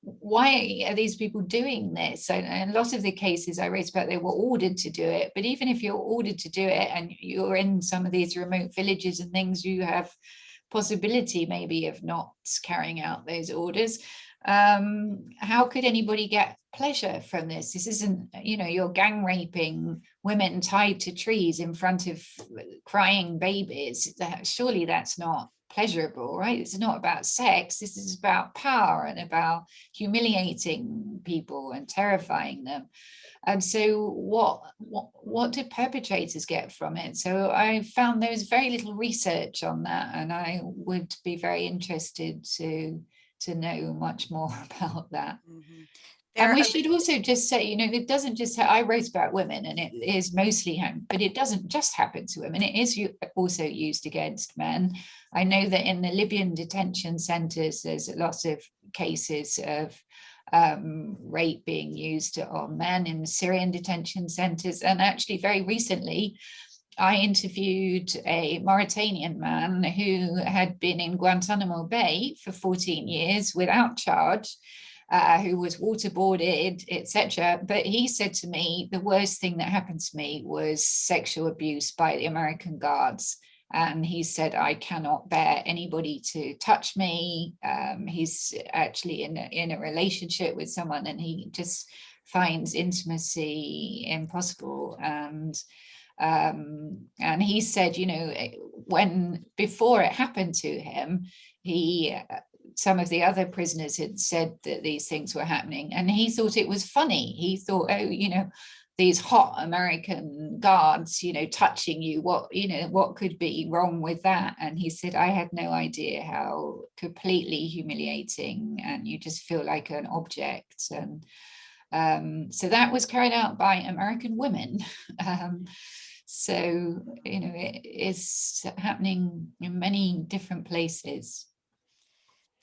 why are these people doing this? And a lot of the cases I wrote about, they were ordered to do it. But even if you're ordered to do it and you're in some of these remote villages and things, you have possibility maybe of not carrying out those orders. How could anybody get pleasure from this? This isn't, you're gang raping women tied to trees in front of crying babies. Surely that's not pleasurable, right? It's not about sex. This is about power and about humiliating people and terrifying them. And so what do perpetrators get from it? So I found there was very little research on that, and I would be very interested to know much more about that. Mm-hmm. And we should also just say, it doesn't just, I wrote about women, and it is mostly, but it doesn't just happen to women. It is also used against men. I know that in the Libyan detention centers, there's a lot of cases of rape being used on men in the Syrian detention centers. And actually very recently, I interviewed a Mauritanian man who had been in Guantanamo Bay for 14 years without charge, who was waterboarded, etc. But he said to me, the worst thing that happened to me was sexual abuse by the American guards. And he said, I cannot bear anybody to touch me. He's actually in a relationship with someone, and he just finds intimacy impossible. And he said, when before it happened to him, some of the other prisoners had said that these things were happening, and he thought it was funny. He thought, these hot American guards, touching you, what could be wrong with that? And he said, I had no idea how completely humiliating, and you just feel like an object. And so that was carried out by American women. So, it is happening in many different places.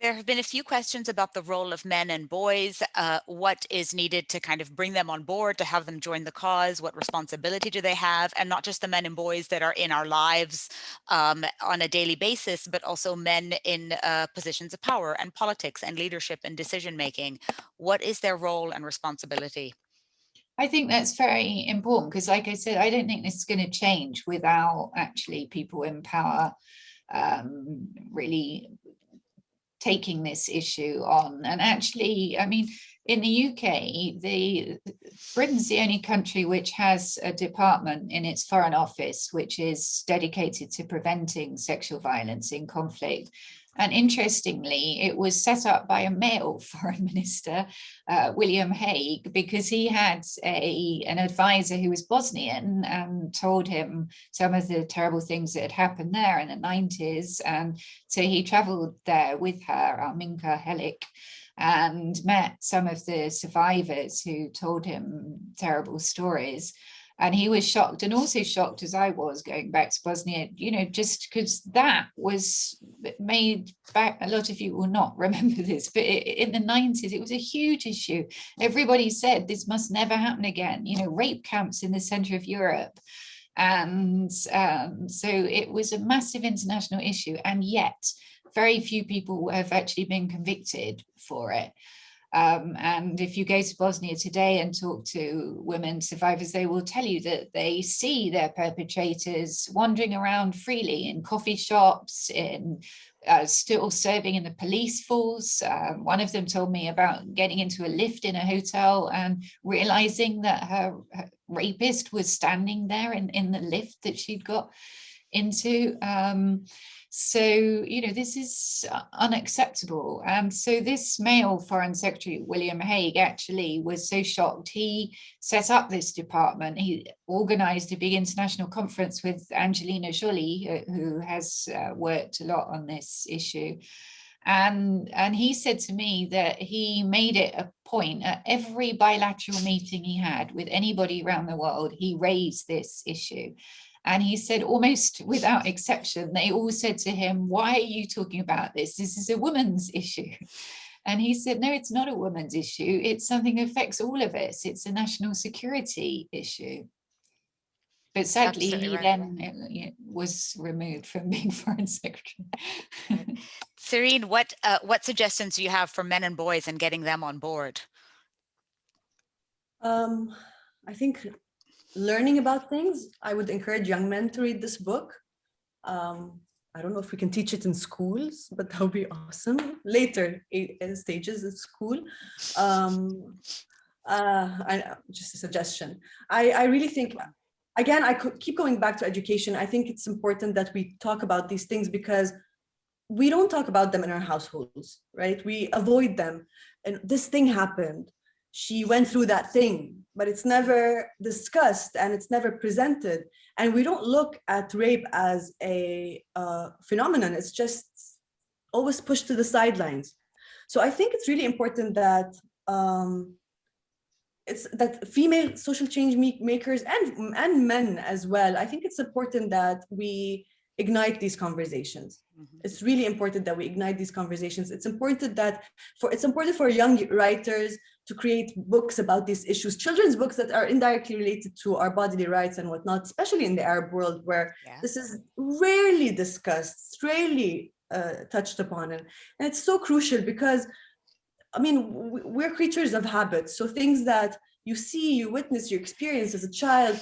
There have been a few questions about the role of men and boys. What is needed to kind of bring them on board, to have them join the cause? What responsibility do they have? And not just the men and boys that are in our lives on a daily basis, but also men in positions of power and politics and leadership and decision making. What is their role and responsibility? I think that's very important, because like I said, I don't think this is going to change without actually people in power really taking this issue on. And actually, I mean, in the UK, Britain's the only country which has a department in its Foreign Office which is dedicated to preventing sexual violence in conflict. And interestingly, it was set up by a male foreign minister, William Hague, because he had an advisor who was Bosnian and told him some of the terrible things that had happened there in the 90s. And so he traveled there with her, Arminka Helik, and met some of the survivors who told him terrible stories. And he was shocked, and also shocked as I was, going back to Bosnia, just because that was made back. A lot of you will not remember this, but in the 90s, it was a huge issue. Everybody said this must never happen again, rape camps in the center of Europe. And so it was a massive international issue. And yet very few people have actually been convicted for it. And if you go to Bosnia today and talk to women survivors, they will tell you that they see their perpetrators wandering around freely in coffee shops, still serving in the police force. One of them told me about getting into a lift in a hotel and realizing that her rapist was standing there in the lift that she'd got into. So, this is unacceptable. And so this male Foreign Secretary, William Hague, actually was so shocked. He set up this department. He organized a big international conference with Angelina Jolie, who has worked a lot on this issue. And he said to me that he made it a point at every bilateral meeting he had with anybody around the world, he raised this issue. And he said, almost without exception, they all said to him, why are you talking about this? This is a woman's issue. And he said, no, it's not a woman's issue. It's something that affects all of us. It's a national security issue. But sadly, he then was removed from being Foreign Secretary. Serene, what suggestions do you have for men and boys and getting them on board? I think learning about things. I would encourage young men to read this book. I don't know if we can teach it in schools, but that would be awesome. Later stages of school. Just a suggestion. I really think, again, I could keep going back to education. I think it's important that we talk about these things because we don't talk about them in our households, right? We avoid them. And this thing happened. She went through that thing, but it's never discussed and it's never presented. And we don't look at rape as a phenomenon. It's just always pushed to the sidelines. So I think it's really important that female social change makers and men as well, I think it's important that we ignite these conversations. Mm-hmm. It's really important that we ignite these conversations. It's important for young writers to create books about these issues, children's books that are indirectly related to our bodily rights and whatnot, especially in the Arab world where this is rarely discussed, rarely touched upon. And it's so crucial because, I mean, we're creatures of habit. So things that you see, you witness, you experience as a child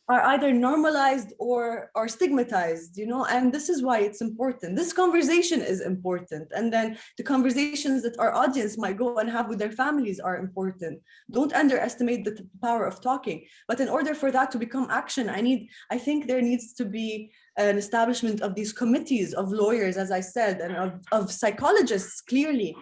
are either normalized or stigmatized, and this is why it's important. This conversation is important. And then the conversations that our audience might go and have with their families are important. Don't underestimate the power of talking. But in order for that to become action, I think there needs to be an establishment of these committees of lawyers, as I said, and of psychologists, clearly,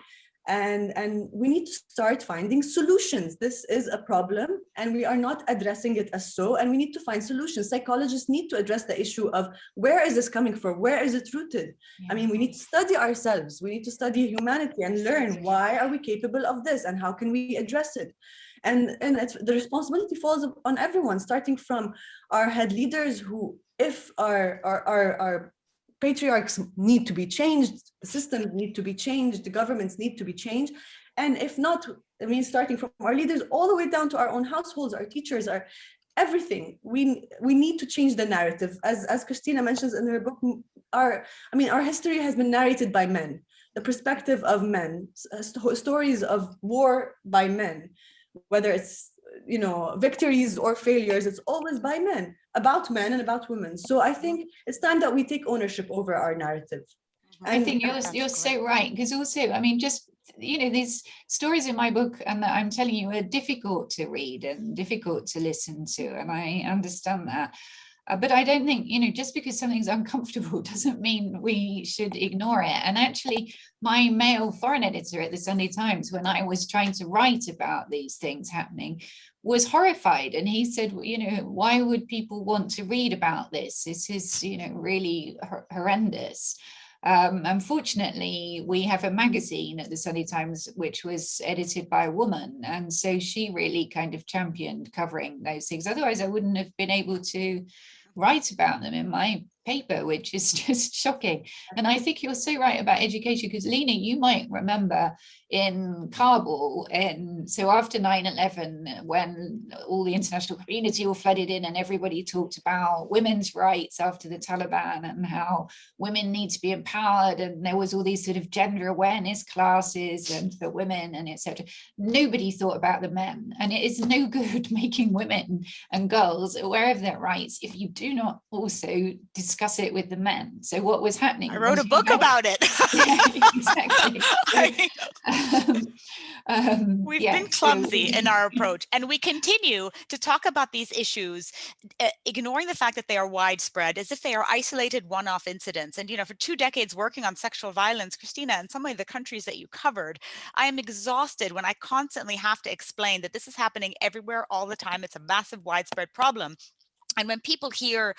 And we need to start finding solutions. This is a problem and we are not addressing it as so, and we need to find solutions. Psychologists need to address the issue of where is this coming from? Where is it rooted? Yeah. I mean, we need to study ourselves. We need to study humanity and learn why are we capable of this and how can we address it? And the responsibility falls on everyone, starting from our head leaders who, if our patriarchs need to be changed, the systems need to be changed, the governments need to be changed. And if not, I mean, starting from our leaders all the way down to our own households, our teachers, our everything, we need to change the narrative. As Christina mentions in her book, our history has been narrated by men, the perspective of men, stories of war by men, whether it's victories or failures, it's always by men, about men and about women. So I think it's time that we take ownership over our narrative. I think you're so right, because also, I mean, just these stories in my book, and I'm telling you, are difficult to read and difficult to listen to, and I understand that. But I don't think, just because something's uncomfortable doesn't mean we should ignore it. And actually, my male foreign editor at the Sunday Times, when I was trying to write about these things happening, was horrified. And he said, why would people want to read about this? This is, really horrendous. Unfortunately, we have a magazine at the Sunday Times, which was edited by a woman. And so she really kind of championed covering those things. Otherwise, I wouldn't have been able to write about them in my paper, which is just shocking. And I think you're so right about education, because Lina, you might remember in Kabul, and so after 9/11, when all the international community all flooded in and everybody talked about women's rights after the Taliban and how women need to be empowered, and there was all these sort of gender awareness classes and for women and etc. Nobody thought about the men, and it is no good making women and girls aware of their rights if you do not also discuss it with the men. So what was happening? I wrote a book about it. Yeah, exactly. We've been clumsy in our approach, and we continue to talk about these issues, ignoring the fact that they are widespread, as if they are isolated one-off incidents. And, for 2 decades working on sexual violence, Christina, in some of the countries that you covered, I am exhausted when I constantly have to explain that this is happening everywhere all the time. It's a massive, widespread problem. And when people hear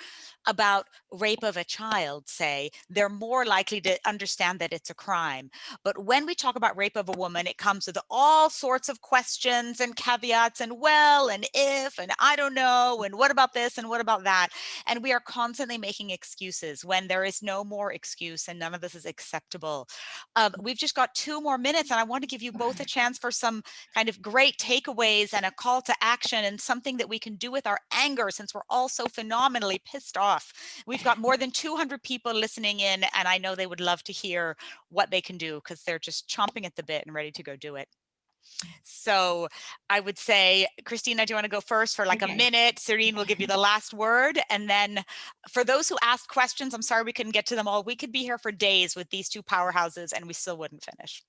about rape of a child, say, they're more likely to understand that it's a crime. But when we talk about rape of a woman, it comes with all sorts of questions and caveats and well, and if, and I don't know, and what about this, and what about that? And we are constantly making excuses when there is no more excuse and none of this is acceptable. We've just got 2 more minutes, and I want to give you both a chance for some kind of great takeaways and a call to action and something that we can do with our anger, since we're all so phenomenally pissed off. We've got more than 200 people listening in, and I know they would love to hear what they can do, because they're just chomping at the bit and ready to go do it. So I would say, Christina, do you want to go first for like a minute? Serene will give you the last word. And then for those who asked questions, I'm sorry we couldn't get to them all. We could be here for days with these 2 powerhouses and we still wouldn't finish.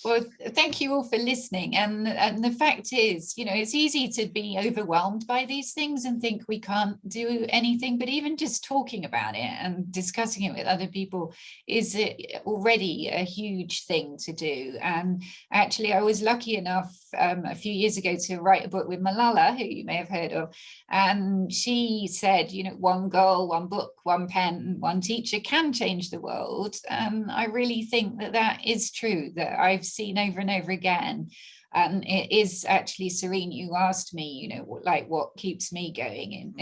Well, thank you all for listening. And the fact is, it's easy to be overwhelmed by these things and think we can't do anything, but even just talking about it and discussing it with other people is already a huge thing to do. And actually, I was lucky enough a few years ago to write a book with Malala, who you may have heard of. And she said, one girl, one book, one pen, one teacher can change the world. And I really think that is true, that I've seen over and over again. And it is actually, Serene, you asked me, what keeps me going?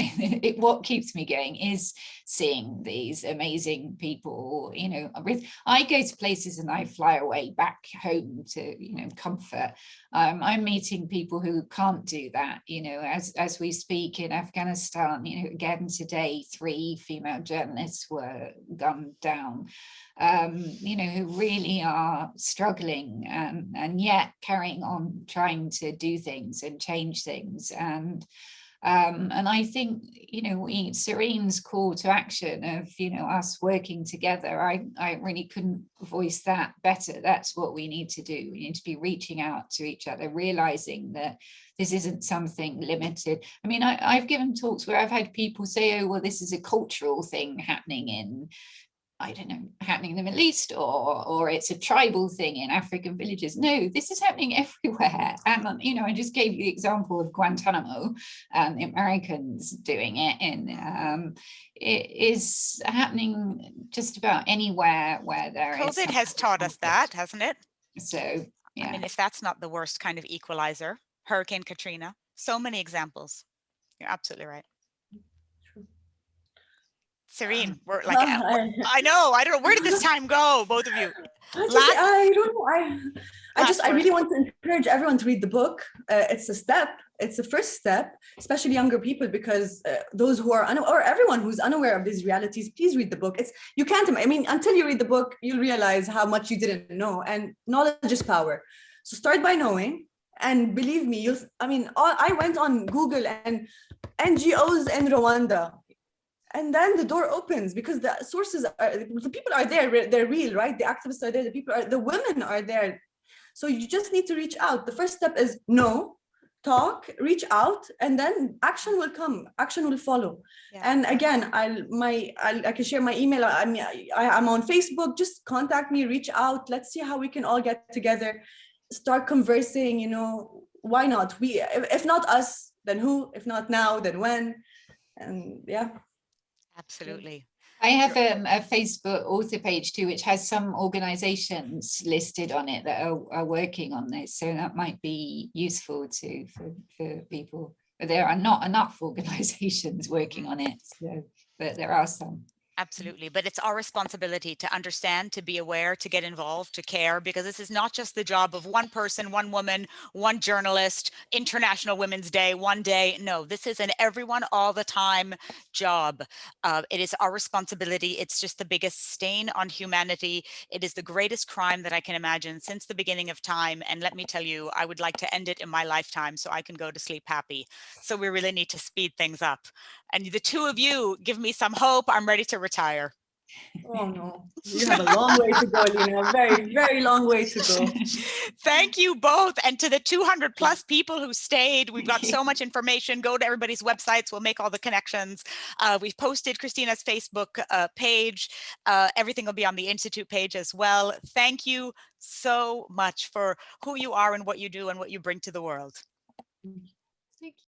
What keeps me going is seeing these amazing people. I go to places and I fly away back home to, comfort. I'm meeting people who can't do that. As we speak in Afghanistan, again today, 3 female journalists were gunned down. Who really are struggling and yet carrying on trying to do things and change things. And I think, Serene's call to action of, us working together, I really couldn't voice that better. That's what we need to do. We need to be reaching out to each other, realizing that this isn't something limited. I mean, I've given talks where I've had people say, oh, well, this is a cultural thing happening in I don't know, happening in the Middle East, or it's a tribal thing in African villages. No, this is happening everywhere. And, you know, I just gave you the example of Guantanamo, the Americans doing it, and it is happening just about anywhere where there is. COVID has taught us that, hasn't it? So, yeah. I mean, if that's not the worst kind of equalizer, Hurricane Katrina, so many examples. You're absolutely right. Serene, we're like, I know, I don't know, where did this time go, both of you? I don't know. I really want to encourage everyone to read the book. It's a step. It's the first step, especially younger people, because those who are or everyone who's unaware of these realities, please read the book. You can't. I mean, until you read the book, you'll realize how much you didn't know. And knowledge is power. So start by knowing, and believe me, I went on Google and NGOs in Rwanda. And then the door opens, because the sources the people are there, they're real, right? The activists are there, the women are there. So you just need to reach out. The first step is know, talk, reach out, and then action will come, action will follow. Yeah. And again, I can share my email. I'm on Facebook. Just contact me, reach out. Let's see how we can all get together, start conversing. You know, why not? If not us, then who? If not now, then when? And yeah. Absolutely. I have a Facebook author page too, which has some organizations listed on it that are working on this. So that might be useful too for people. But there are not enough organizations working on it, so, but there are some. Absolutely. But it's our responsibility to understand, to be aware, to get involved, to care, because this is not just the job of one person, one woman, one journalist, International Women's Day, one day. No, this is an everyone all the time job. It is our responsibility. It's just the biggest stain on humanity. It is the greatest crime that I can imagine since the beginning of time. And let me tell you, I would like to end it in my lifetime so I can go to sleep happy. So we really need to speed things up. And the two of you give me some hope. I'm ready to retire. Oh no, you have a long way to go, Lina. A very, very long way to go. Thank you both. And to the 200 plus people who stayed, we've got so much information. Go to everybody's websites. We'll make all the connections. We've posted Christina's Facebook page. Everything will be on the Institute page as well. Thank you so much for who you are and what you do and what you bring to the world. Thank you.